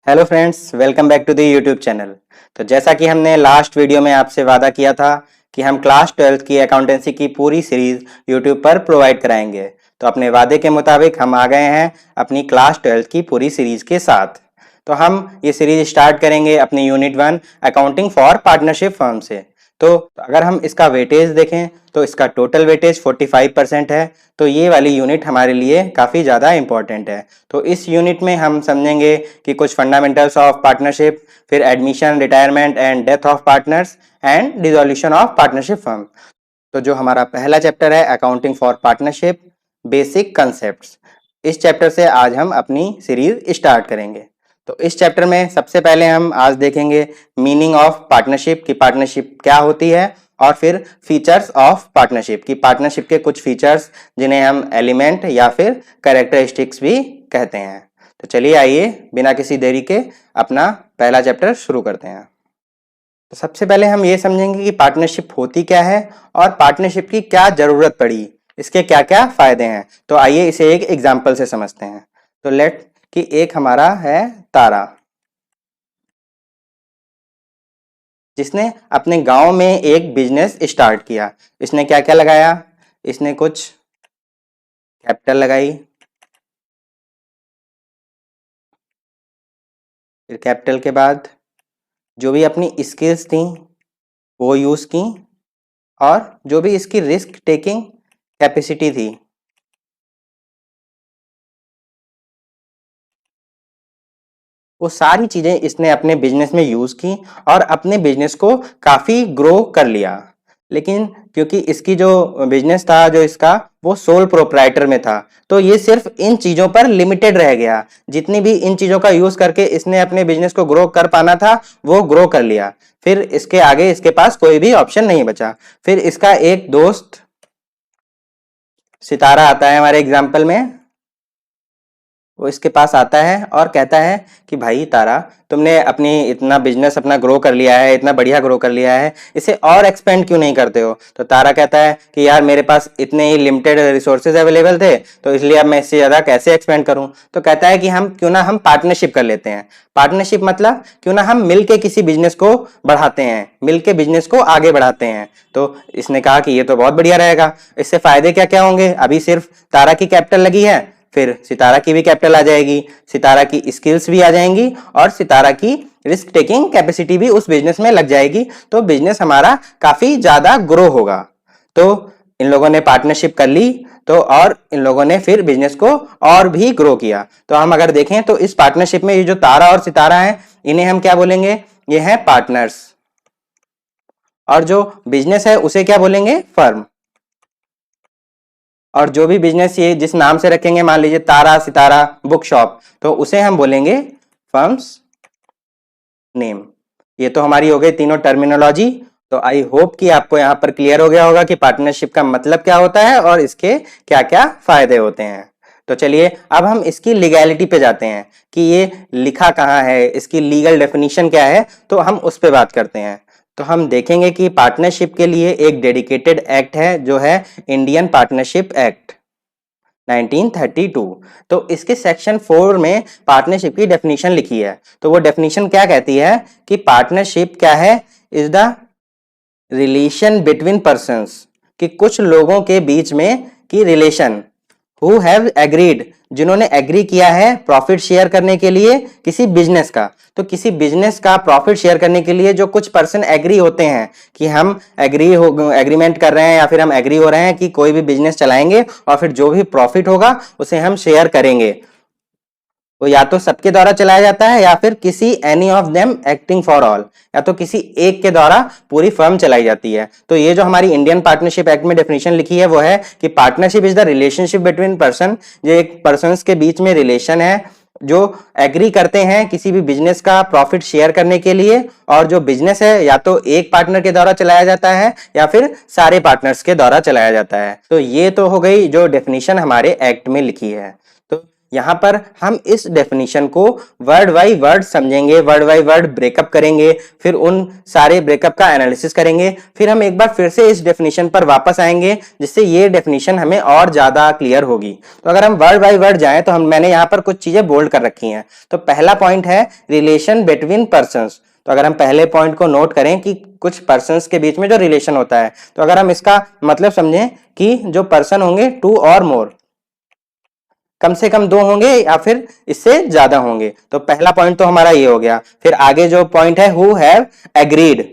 Hello friends, welcome back to the YouTube channel. तो जैसा कि हमने लास्ट वीडियो में आपसे वादा किया था कि हम क्लास 12th की अकाउंटेंसी की पूरी सीरीज यूट्यूब पर प्रोवाइड कराएंगे, तो अपने वादे के मुताबिक हम आ गए हैं अपनी क्लास 12th की पूरी सीरीज के साथ। तो हम ये सीरीज स्टार्ट करेंगे अपनी unit 1 accounting for partnership firm से। तो अगर हम इसका वेटेज देखें तो इसका टोटल वेटेज 45% है। तो ये वाली यूनिट हमारे लिए काफ़ी ज़्यादा इंपॉर्टेंट है। तो इस यूनिट में हम समझेंगे कि कुछ फंडामेंटल्स ऑफ पार्टनरशिप, फिर admission, retirement and death of partners and dissolution of partnership firm. तो जो हमारा पहला चैप्टर है accounting for partnership basic concepts, इस चैप्टर से आज हम अपनी सीरीज स्टार्ट करेंगे। तो इस चैप्टर में सबसे पहले हम आज देखेंगे मीनिंग ऑफ पार्टनरशिप की पार्टनरशिप क्या होती है, और फिर फीचर्स ऑफ पार्टनरशिप की पार्टनरशिप के कुछ फीचर्स जिन्हें हम एलिमेंट या फिर कैरेक्टरिस्टिक्स भी कहते हैं। तो चलिए आइए बिना किसी देरी के अपना पहला चैप्टर शुरू करते हैं। तो सबसे पहले हम ये समझेंगे कि पार्टनरशिप होती क्या है और पार्टनरशिप की क्या जरूरत पड़ी, इसके क्या क्या फायदे हैं। तो आइए इसे एक एग्जाम्पल से समझते हैं। तो लेट कि एक हमारा है तारा, जिसने अपने गांव में एक बिजनेस स्टार्ट किया। इसने क्या क्या लगाया, इसने कुछ कैपिटल लगाई, फिर कैपिटल के बाद जो भी अपनी स्किल्स थी वो यूज की, और जो भी इसकी रिस्क टेकिंग कैपेसिटी थी वो सारी चीजें इसने अपने बिजनेस में यूज की और अपने बिजनेस को काफी ग्रो कर लिया। लेकिन क्योंकि इसकी जो बिजनेस था, जो इसका, वो सोल प्रोप्राइटर में था, तो ये सिर्फ इन चीजों पर लिमिटेड रह गया। जितनी भी इन चीजों का यूज करके इसने अपने बिजनेस को ग्रो कर पाना था वो ग्रो कर लिया। फिर इसके आगे इसके पास कोई भी ऑप्शन नहीं बचा। फिर इसका एक दोस्त सितारा आता है हमारे एग्जाम्पल में। वो इसके पास आता है और कहता है कि भाई तारा, तुमने अपनी इतना बिजनेस अपना ग्रो कर लिया है, इतना बढ़िया ग्रो कर लिया है, इसे और एक्सपेंड क्यों नहीं करते हो। तो तारा कहता है कि यार मेरे पास इतने ही लिमिटेड रिसोर्सेज अवेलेबल थे, तो इसलिए अब मैं इससे ज़्यादा कैसे एक्सपेंड करूं। तो कहता है कि हम पार्टनरशिप कर लेते हैं। पार्टनरशिप मतलब क्यों ना हम मिल के किसी बिजनेस को बढ़ाते हैं, मिल के बिजनेस को आगे बढ़ाते हैं। तो इसने कहा कि ये तो बहुत बढ़िया रहेगा। इससे फायदे क्या क्या होंगे। अभी सिर्फ तारा की कैपिटल लगी है, फिर सितारा की भी कैपिटल आ जाएगी, सितारा की स्किल्स भी आ जाएंगी, और सितारा की रिस्क टेकिंग कैपेसिटी भी उस बिजनेस में लग जाएगी। तो बिजनेस हमारा काफी ज्यादा ग्रो होगा। तो इन लोगों ने पार्टनरशिप कर ली, तो और इन लोगों ने फिर बिजनेस को और भी ग्रो किया। तो हम अगर देखें तो इस पार्टनरशिप में ये जो तारा और सितारा है, इन्हें हम क्या बोलेंगे, ये हैं पार्टनर्स। और जो बिजनेस है उसे क्या बोलेंगे, फर्म। और जो भी बिजनेस ये जिस नाम से रखेंगे, मान लीजिए तारा सितारा बुक शॉप, तो उसे हम बोलेंगे फर्म्स नेम। ये तो हमारी हो गई तीनों टर्मिनोलॉजी। तो आई होप कि आपको यहाँ पर क्लियर हो गया होगा कि पार्टनरशिप का मतलब क्या होता है और इसके क्या क्या फायदे होते हैं। तो चलिए अब हम इसकी लीगैलिटी पे जाते हैं कि ये लिखा कहाँ है, इसकी लीगल डेफिनेशन क्या है, तो हम उस पर बात करते हैं। तो हम देखेंगे कि पार्टनरशिप के लिए एक डेडिकेटेड एक्ट है जो है इंडियन पार्टनरशिप एक्ट 1932। तो इसके सेक्शन 4 में पार्टनरशिप की डेफिनेशन लिखी है। तो वो डेफिनेशन क्या कहती है कि पार्टनरशिप क्या है, is the relation between persons, कि कुछ लोगों के बीच में की रिलेशन, हु हैव एग्रीड, जिन्होंने एग्री किया है प्रॉफिट शेयर करने के लिए किसी बिजनेस का। तो किसी बिजनेस का प्रॉफिट शेयर करने के लिए जो कुछ पर्सन एग्री होते हैं कि हम एग्रीमेंट कर रहे हैं या फिर हम एग्री हो रहे हैं कि कोई भी बिजनेस चलाएंगे और फिर जो भी प्रॉफिट होगा उसे हम शेयर करेंगे, वो या तो सबके द्वारा चलाया जाता है या फिर किसी any of them acting for all, या तो किसी एक के द्वारा पूरी फर्म चलाई जाती है। तो ये जो हमारी इंडियन पार्टनरशिप एक्ट में डेफिनेशन लिखी है वो है कि partnership is the relationship between person, जो एक पर्सन्स के बीच में रिलेशन है जो एग्री करते हैं किसी भी बिजनेस का प्रॉफिट शेयर करने के लिए, और जो बिजनेस है या तो एक पार्टनर के द्वारा चलाया जाता है या फिर सारे पार्टनर्स के द्वारा चलाया जाता है। तो ये तो हो गई जो डेफिनेशन हमारे एक्ट में लिखी है। तो यहाँ पर हम इस डेफिनेशन को वर्ड बाय वर्ड समझेंगे, वर्ड बाय वर्ड ब्रेकअप करेंगे, फिर उन सारे ब्रेकअप का एनालिसिस करेंगे, फिर हम एक बार फिर से इस डेफिनेशन पर वापस आएंगे जिससे ये डेफिनेशन हमें और ज्यादा क्लियर होगी। तो अगर हम वर्ड बाय वर्ड जाएं तो मैंने यहाँ पर कुछ चीजें बोल्ड कर रखी हैं। तो पहला पॉइंट है रिलेशन बिटवीन पर्संस। तो अगर हम पहले पॉइंट को नोट करें कि कुछ पर्संस के बीच में जो रिलेशन होता है, तो अगर हम इसका मतलब समझें कि जो पर्सन होंगे टू और मोर, कम से कम 2 होंगे या फिर इससे ज्यादा होंगे। तो पहला पॉइंट तो हमारा ये हो गया। फिर आगे जो पॉइंट है हु हैव एग्रीड,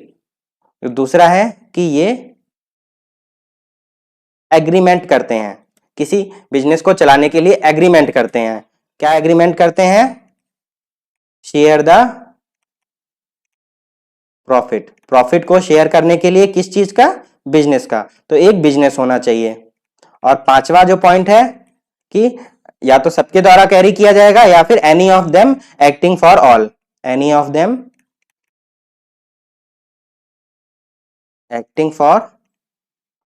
दूसरा है कि ये एग्रीमेंट करते हैं, किसी बिजनेस को चलाने के लिए एग्रीमेंट करते हैं। क्या एग्रीमेंट करते हैं? शेयर द प्रॉफिट, प्रॉफिट को शेयर करने के लिए किस चीज का? बिजनेस का। तो एक बिजनेस होना चाहिए। और पांचवा जो पॉइंट है कि या तो सबके द्वारा कैरी किया जाएगा या फिर any of them acting for all, any of them acting for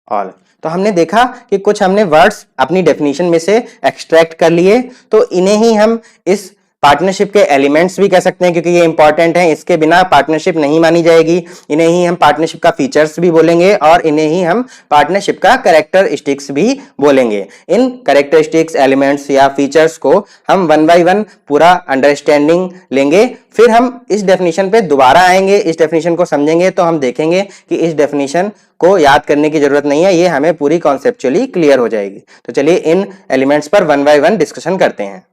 all. तो हमने देखा कि कुछ हमने वर्ड्स अपनी डेफिनेशन में से एक्सट्रैक्ट कर लिए, तो इन्हें ही हम इस पार्टनरशिप के एलिमेंट्स भी कह सकते हैं क्योंकि ये इंपॉर्टेंट है, इसके बिना पार्टनरशिप नहीं मानी जाएगी। इन्हें ही हम पार्टनरशिप का फीचर्स भी बोलेंगे और इन्हें ही हम पार्टनरशिप का कैरेक्टरिस्टिक्स भी बोलेंगे। इन कैरेक्टरिस्टिक्स, एलिमेंट्स या फीचर्स को हम वन बाय वन पूरा अंडरस्टैंडिंग लेंगे, फिर हम इस डेफिनेशन पे दोबारा आएंगे, इस डेफिनेशन को समझेंगे तो हम देखेंगे कि इस डेफिनेशन को याद करने की जरूरत नहीं है, ये हमें पूरी कॉन्सेप्चुअली क्लियर हो जाएगी। तो चलिए इन एलिमेंट्स पर वन बाय वन डिस्कशन करते हैं।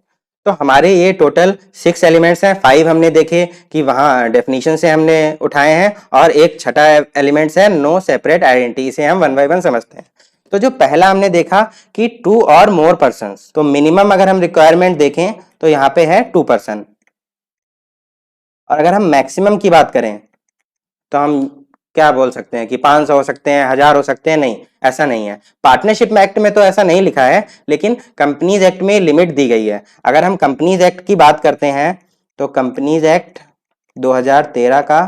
तो हमारे ये टोटल 6 एलिमेंट्स हैं, 5 हमने देखे कि वहां डेफिनेशन से हमने उठाए हैं और एक छठा एलिमेंट्स है नो सेपरेट आइडेंटिटी, इसे हम वन बाय वन समझते हैं। तो जो पहला हमने देखा कि 2 और मोर पर्संस, तो मिनिमम अगर हम रिक्वायरमेंट देखें तो यहाँ पे है 2 पर्सन। और अगर हम मैक्सिमम की बात करें तो हम क्या बोल सकते हैं कि 500 हो सकते हैं, 1000 हो सकते हैं? नहीं, ऐसा नहीं है। पार्टनरशिप एक्ट में तो ऐसा नहीं लिखा है, लेकिन कंपनीज एक्ट में लिमिट दी गई है। अगर हम कंपनीज एक्ट की बात करते हैं तो कंपनीज एक्ट 2013 का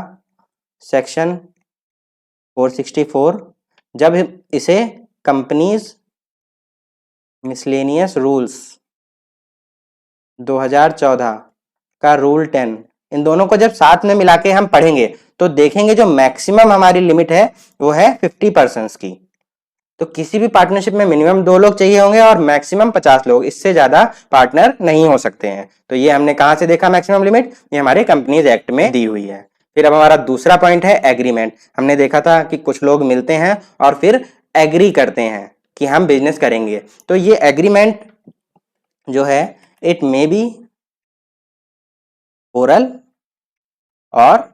सेक्शन 464, जब इसे कंपनीज मिसलेनियस रूल्स 2014 का रूल 10, इन दोनों को जब साथ में मिला के हम पढ़ेंगे तो देखेंगे जो मैक्सिमम हमारी लिमिट है वो है 50 पर्सन्स की। तो किसी भी पार्टनरशिप में मिनिमम 2 लोग चाहिए होंगे और मैक्सिमम 50 लोग, इससे ज्यादा पार्टनर नहीं हो सकते हैं। तो ये हमने कहां से देखा मैक्सिमम लिमिट? ये हमारे कंपनीज एक्ट में दी हुई है। फिर अब हमारा दूसरा पॉइंट है एग्रीमेंट। हमने देखा था कि कुछ लोग मिलते हैं और फिर एग्री करते हैं कि हम बिजनेस करेंगे। तो ये एग्रीमेंट जो है इट मे बी ओरल और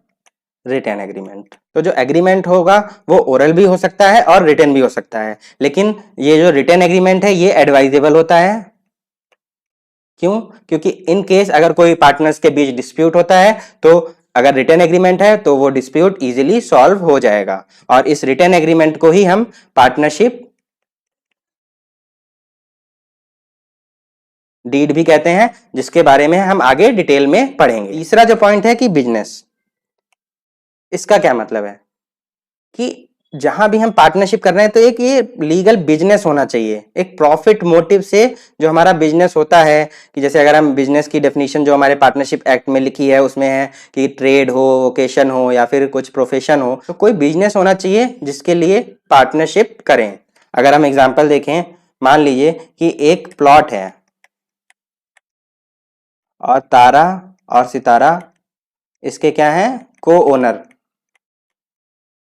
रिटन एग्रीमेंट। तो जो एग्रीमेंट होगा वो ओरल भी हो सकता है और रिटन भी हो सकता है, लेकिन ये जो रिटन एग्रीमेंट है ये एडवाइजेबल होता है। क्यों? क्योंकि इन केस अगर कोई पार्टनर्स के बीच डिस्प्यूट होता है तो अगर रिटन एग्रीमेंट है तो वो डिस्प्यूट इजीली सॉल्व हो जाएगा। और इस रिटन एग्रीमेंट को ही हम पार्टनरशिप डीड भी कहते हैं, जिसके बारे में हम आगे डिटेल में पढ़ेंगे। तीसरा जो पॉइंट है कि बिजनेस, इसका क्या मतलब है कि जहां भी हम पार्टनरशिप कर रहे हैं तो एक ये लीगल बिजनेस होना चाहिए, एक प्रॉफिट मोटिव से जो हमारा बिजनेस होता है। कि जैसे अगर हम बिजनेस की डेफिनेशन जो हमारे पार्टनरशिप एक्ट में लिखी है उसमें है कि ट्रेड हो, वोकेशन हो या फिर कुछ प्रोफेशन हो, तो कोई बिजनेस होना चाहिए जिसके लिए पार्टनरशिप करें। अगर हम एग्जाम्पल देखें, मान लीजिए कि एक प्लॉट है और तारा और सितारा इसके क्या है? को ओनर।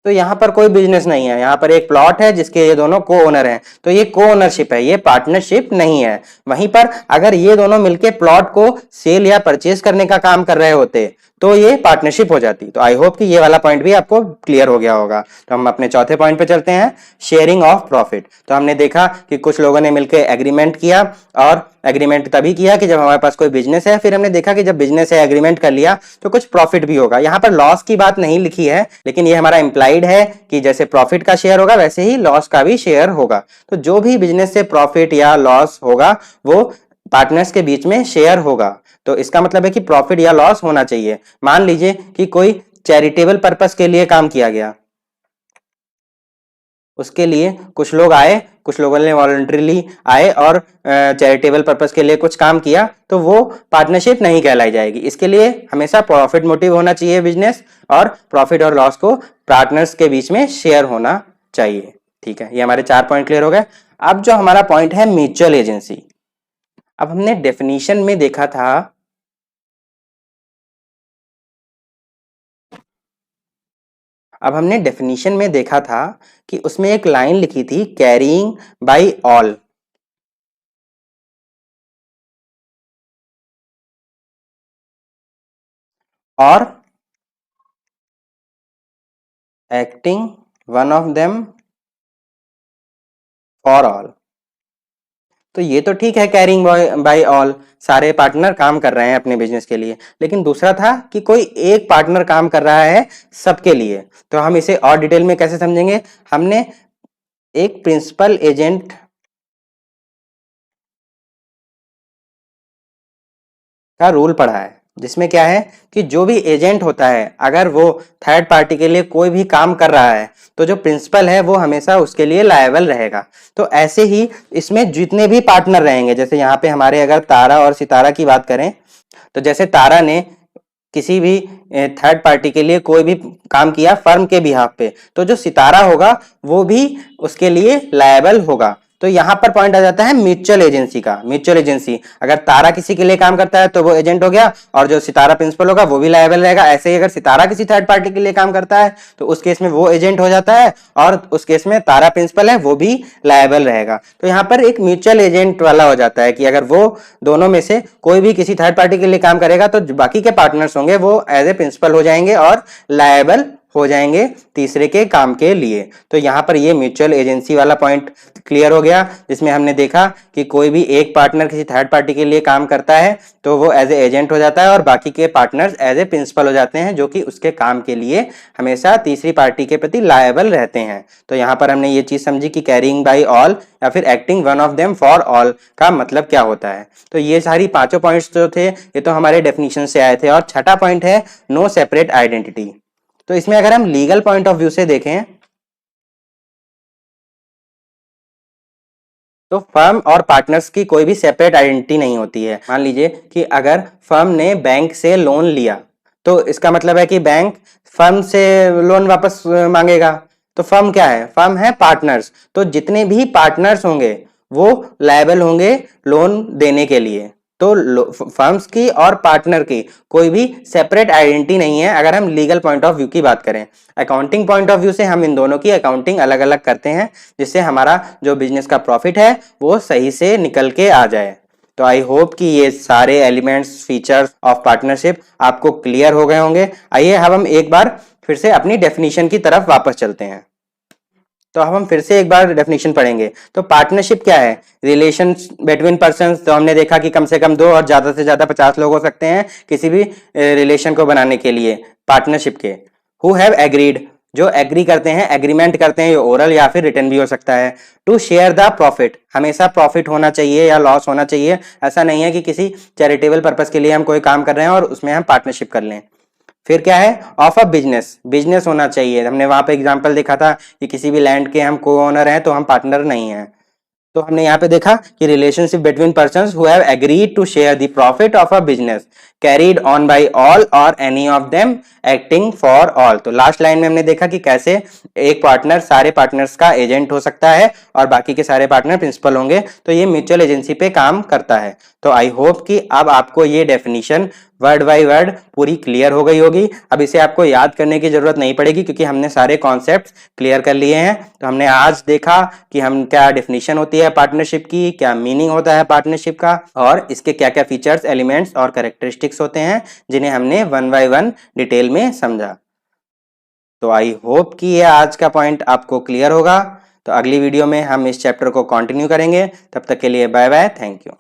तो यहां पर कोई बिजनेस नहीं है, यहां पर एक प्लॉट है जिसके ये दोनों को ओनर हैं, तो ये को ओनरशिप है, ये पार्टनरशिप नहीं है। वहीं पर अगर ये दोनों मिलके प्लॉट को सेल या परचेज करने का काम कर रहे होते तो ये पार्टनरशिप हो जाती। तो आई होप कि ये वाला पॉइंट भी आपको क्लियर हो गया होगा। तो हम अपने चौथे पॉइंट पे चलते हैं, शेयरिंग ऑफ प्रॉफिट। तो हमने देखा कि कुछ लोगों ने मिलकर एग्रीमेंट किया और एग्रीमेंट तभी किया कि जब हमारे पास कोई बिजनेस है। फिर हमने देखा कि जब बिजनेस है, एग्रीमेंट कर लिया तो कुछ प्रॉफिट भी होगा। यहाँ पर लॉस की बात नहीं लिखी है, लेकिन ये हमारा इंप्लाइड है कि जैसे प्रॉफिट का शेयर होगा वैसे ही लॉस का भी शेयर होगा। तो जो भी बिजनेस से प्रॉफिट या लॉस होगा वो पार्टनर्स के बीच में शेयर होगा। तो इसका मतलब है कि प्रॉफिट या लॉस होना चाहिए। मान लीजिए कि कोई चैरिटेबल पर्पस के लिए काम किया गया, उसके लिए कुछ लोग आए कुछ लोगों ने वॉलंटरीली आए और चैरिटेबल पर्पस के लिए कुछ काम किया, तो वो पार्टनरशिप नहीं कहलाई जाएगी। इसके लिए हमेशा प्रॉफिट मोटिव होना चाहिए बिजनेस, और प्रॉफिट और लॉस को पार्टनर्स के बीच में शेयर होना चाहिए। ठीक है, ये हमारे 4 पॉइंट क्लियर हो गए। अब जो हमारा पॉइंट है म्यूचुअल एजेंसी। अब हमने डेफिनेशन में देखा था कि उसमें एक लाइन लिखी थी कैरिंग बाय ऑल। और acting one of them for all. तो ये तो ठीक है, कैरिंग बाय ऑल, सारे पार्टनर काम कर रहे हैं अपने बिजनेस के लिए। लेकिन दूसरा था कि कोई एक पार्टनर काम कर रहा है सबके लिए। तो हम इसे और डिटेल में कैसे समझेंगे? हमने एक प्रिंसिपल एजेंट का रूल पढ़ा है, जिसमें क्या है कि जो भी एजेंट होता है, अगर वो थर्ड पार्टी के लिए कोई भी काम कर रहा है, तो जो प्रिंसिपल है वो हमेशा उसके लिए लायबल रहेगा। तो ऐसे ही इसमें जितने भी पार्टनर रहेंगे, जैसे यहाँ पे हमारे अगर तारा और सितारा की बात करें, तो जैसे तारा ने किसी भी थर्ड पार्टी के लिए कोई भी काम किया फर्म के बिहाफ पे, तो जो सितारा होगा वो भी उसके लिए लायबल होगा। तो यहां पर पॉइंट आ जाता है म्यूचुअल एजेंसी का। म्यूचुअल एजेंसी, अगर तारा किसी के लिए काम करता है तो वो एजेंट हो गया, और जो सितारा प्रिंसिपल होगा वो भी लायबल रहेगा। ऐसे ही अगर सितारा किसी थर्ड पार्टी के लिए काम करता है तो उस केस में वो एजेंट हो जाता है, और उस केस में तारा प्रिंसिपल है वो भी लायबल रहेगा। तो यहाँ पर एक म्यूचुअल एजेंट वाला हो जाता है कि अगर वो दोनों में से कोई भी किसी थर्ड पार्टी के लिए काम करेगा तो बाकी के पार्टनर्स होंगे वो एज ए प्रिंसिपल हो जाएंगे और लायबल हो जाएंगे तीसरे के काम के लिए। तो यहां पर ये म्यूचुअल एजेंसी वाला पॉइंट क्लियर हो गया, जिसमें हमने देखा कि कोई भी एक पार्टनर किसी थर्ड पार्टी के लिए काम करता है तो वो एज ए एजेंट हो जाता है, और बाकी के पार्टनर्स एज ए प्रिंसिपल हो जाते हैं, जो कि उसके काम के लिए हमेशा तीसरी पार्टी के प्रति लायबल रहते हैं। तो यहां पर हमने ये चीज समझी कि कैरिंग बाय ऑल या फिर acting one of them for all का मतलब क्या होता है। तो ये सारी पांचों पॉइंट्स जो थे ये तो हमारे डेफिनेशन से आए थे। और छठा पॉइंट है नो सेपरेट आइडेंटिटी। तो इसमें अगर हम लीगल पॉइंट ऑफ व्यू से देखें तो फर्म और पार्टनर्स की कोई भी सेपरेट आइडेंटिटी नहीं होती है। मान लीजिए कि अगर फर्म ने बैंक से लोन लिया, तो इसका मतलब है कि बैंक फर्म से लोन वापस मांगेगा। तो फर्म क्या है? फर्म है पार्टनर्स। तो जितने भी पार्टनर्स होंगे वो लायबल होंगे लोन देने के लिए। तो फर्म्स की और पार्टनर की कोई भी सेपरेट आइडेंटिटी नहीं है अगर हम लीगल पॉइंट ऑफ व्यू की बात करें। अकाउंटिंग पॉइंट ऑफ व्यू से हम इन दोनों की अकाउंटिंग अलग अलग करते हैं, जिससे हमारा जो बिजनेस का प्रॉफिट है वो सही से निकल के आ जाए। तो आई होप कि ये सारे एलिमेंट्स फीचर्स ऑफ पार्टनरशिप आपको क्लियर हो गए होंगे। आइए अब हम एक बार फिर से अपनी डेफिनेशन की तरफ वापस चलते हैं। तो अब हम फिर से एक बार डेफिनेशन पढ़ेंगे। तो पार्टनरशिप क्या है? Relation between persons. तो हमने देखा कि कम से कम 2 और ज्यादा से ज्यादा 50 लोग हो सकते हैं किसी भी रिलेशन को बनाने के लिए पार्टनरशिप के। हु हैव एग्रीड, जो एग्री करते हैं, एग्रीमेंट करते हैं, ये ओरल या फिर रिटन भी हो सकता है। टू शेयर द प्रॉफिट, हमेशा प्रॉफिट होना चाहिए या लॉस होना चाहिए। ऐसा नहीं है कि किसी चैरिटेबल पर्पस के लिए हम कोई काम कर रहे हैं और उसमें हम पार्टनरशिप कर लें। फिर क्या है? ऑफ अ बिजनेस, बिजनेस होना चाहिए। हमने वहां पे एग्जांपल देखा था कि किसी भी लैंड के हम को ओनर हैं तो हम पार्टनर नहीं हैं। तो हमने यहाँ पे देखा कि relationship between persons who have agreed to share the profit of a business carried on by all or any of them acting for all. तो लास्ट लाइन में हमने देखा कि कैसे एक पार्टनर सारे पार्टनर्स का एजेंट हो सकता है और बाकी के सारे पार्टनर प्रिंसिपल होंगे। तो ये म्यूचुअल एजेंसी पे काम करता है। तो आई होप कि अब आपको ये डेफिनेशन वर्ड बाय वर्ड पूरी क्लियर हो गई होगी। अब इसे आपको याद करने की जरूरत नहीं पड़ेगी क्योंकि हमने सारे कॉन्सेप्ट्स क्लियर कर लिए हैं। तो हमने आज देखा कि हम क्या डेफिनेशन होती है पार्टनरशिप की, क्या मीनिंग होता है पार्टनरशिप का, और इसके क्या क्या फीचर्स, एलिमेंट्स और कैरेक्टरिस्टिक्स होते हैं, जिन्हें हमने वन बाय वन डिटेल में समझा। तो आई होप कि ये आज का पॉइंट आपको क्लियर होगा। तो अगली वीडियो में हम इस चैप्टर को कंटिन्यू करेंगे। तब तक के लिए बाय बाय, थैंक यू।